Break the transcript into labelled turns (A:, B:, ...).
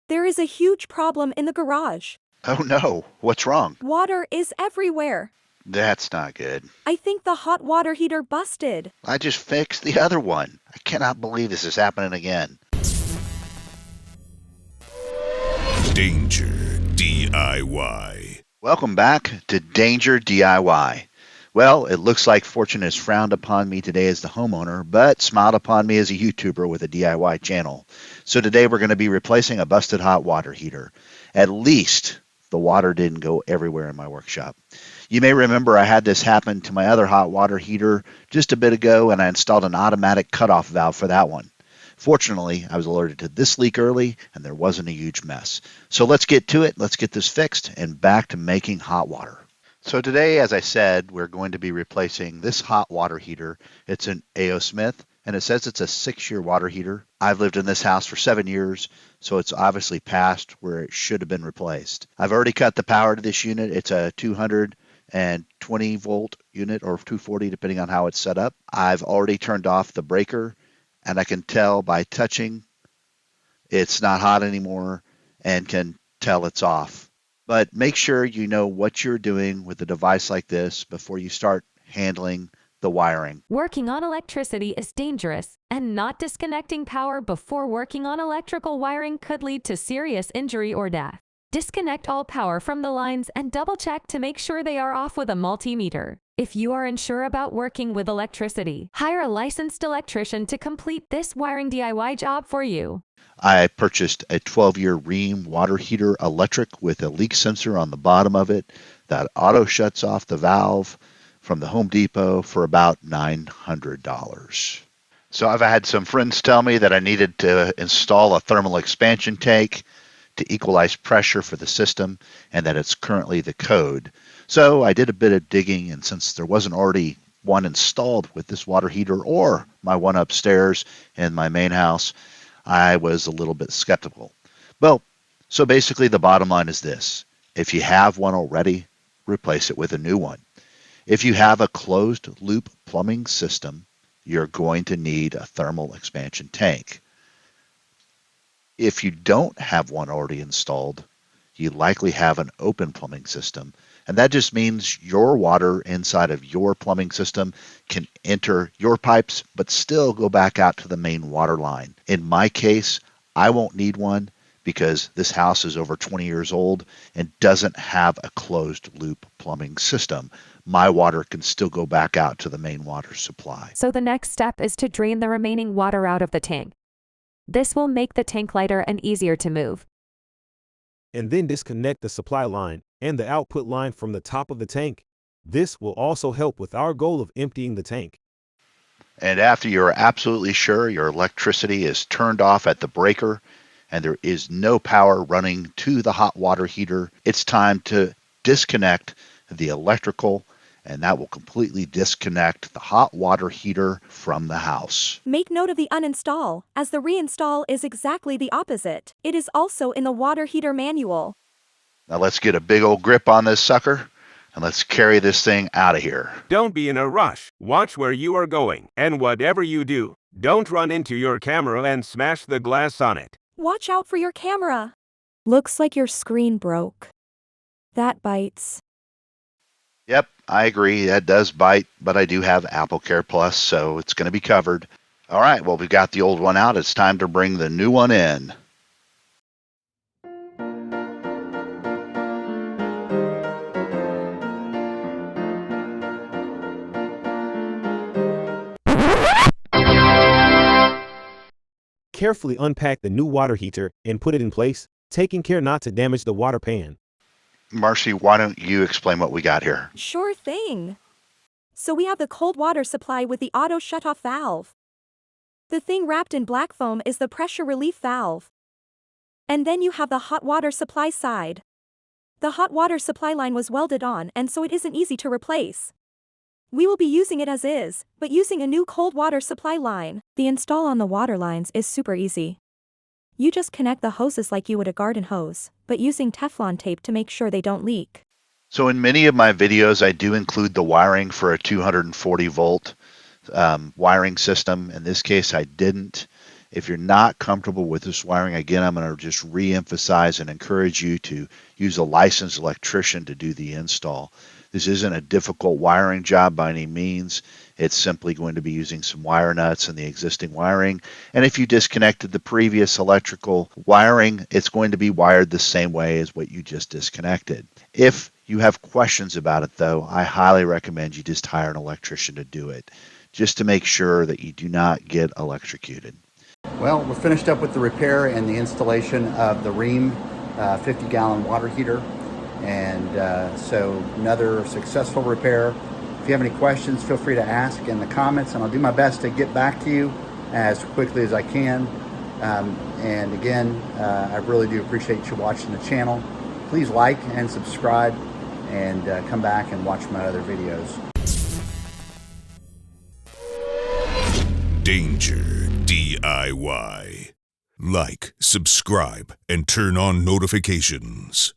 A: There is a huge problem in the garage.
B: Oh no, what's wrong?
A: Water is everywhere.
B: That's not good.
A: I think the hot water heater busted.
B: I just fixed the other one. I cannot believe this is happening again.
C: Danger DIY.
B: Welcome back to Danger DIY. Well, it looks like fortune has frowned upon me today as the homeowner, but smiled upon me as a YouTuber with a DIY channel. So today we're going to be replacing a busted hot water heater. At least the water didn't go everywhere in my workshop. You may remember I had this happen to my other hot water heater just a bit ago, and I installed an automatic cutoff valve for that one. Fortunately, I was alerted to this leak early, and there wasn't a huge mess. So let's get to it. Let's get this fixed and back to making hot water. So today, as I said, we're going to be replacing this hot water heater. It's an A.O. Smith, and it says it's a 6-year water heater. I've lived in this house for 7 years, so it's obviously past where it should have been replaced. I've already cut the power to this unit. It's a 220 volt unit or 240 depending on how it's set up. I've already turned off the breaker, and I can tell by touching it's not hot anymore and can tell it's off. But make sure you know what you're doing with a device like this before you start handling the wiring.
D: Working on electricity is dangerous, and not disconnecting power before working on electrical wiring could lead to serious injury or death. Disconnect all power from the lines and double-check to make sure they are off with a multimeter. If you are unsure about working with electricity, hire a licensed electrician to complete this wiring DIY job for you.
B: I purchased a 12-year Rheem water heater electric with a leak sensor on the bottom of it that auto shuts off the valve from the Home Depot for about $900. So I've had some friends tell me that I needed to install a thermal expansion tank to equalize pressure for the system, and that it's currently the code. So I did a bit of digging, and since there wasn't already one installed with this water heater or my one upstairs in my main house, I was a little bit skeptical. Well, so basically the bottom line is this. If you have one already, replace it with a new one. If you have a closed loop plumbing system, you're going to need a thermal expansion tank. If you don't have one already installed, you likely have an open plumbing system, and that just means your water inside of your plumbing system can enter your pipes but still go back out to the main water line. In my case, I won't need one because this house is over 20 years old and doesn't have a closed loop plumbing system. My water can still go back out to the main water supply.
D: So the next step is to drain the remaining water out of the tank. This will make the tank lighter and easier to move.
E: And then disconnect the supply line and the output line from the top of the tank. This will also help with our goal of emptying the tank.
B: And after you're absolutely sure your electricity is turned off at the breaker and there is no power running to the hot water heater, it's time to disconnect the electrical, and that will completely disconnect the hot water heater from the house.
A: Make note of the uninstall, as the reinstall is exactly the opposite. It is also in the water heater manual.
B: Now let's get a big old grip on this sucker, and let's carry this thing out of here.
F: Don't be in a rush. Watch where you are going, and whatever you do, don't run into your camera and smash the glass on it.
A: Watch out for your camera. Looks like your screen broke. That bites.
B: Yep, I agree. That does bite, but I do have Apple Care Plus, so it's going to be covered. All right, well, we've got the old one out. It's time to bring the new one in.
E: Carefully unpack the new water heater and put it in place, taking care not to damage the water pan.
B: Marcy, why don't you explain what we got here?
A: Sure thing. So we have the cold water supply with the auto shutoff valve. The thing wrapped in black foam is the pressure relief valve. And then you have the hot water supply side. The hot water supply line was welded on, and so it isn't easy to replace. We will be using it as is, but using a new cold water supply line. The install on the water lines is super easy. You just connect the hoses like you would a garden hose, but using Teflon tape to make sure they don't leak.
B: So in many of my videos, I do include the wiring for a 240 volt wiring system. In this case, I didn't. If you're not comfortable with this wiring, again, I'm going to just re-emphasize and encourage you to use a licensed electrician to do the install. This isn't a difficult wiring job by any means. It's simply going to be using some wire nuts and the existing wiring. And if you disconnected the previous electrical wiring, it's going to be wired the same way as what you just disconnected. If you have questions about it, though, I highly recommend you just hire an electrician to do it, just to make sure that you do not get electrocuted.
G: Well, we're finished up with the repair and the installation of the Rheem 50-gallon water heater. And so another successful repair. If you have any questions, feel free to ask in the comments, and I'll do my best to get back to you as quickly as I can. And again, I really do appreciate you watching the channel. Please like and subscribe, and come back and watch my other videos.
C: Danger DIY. Like, subscribe, and turn on notifications.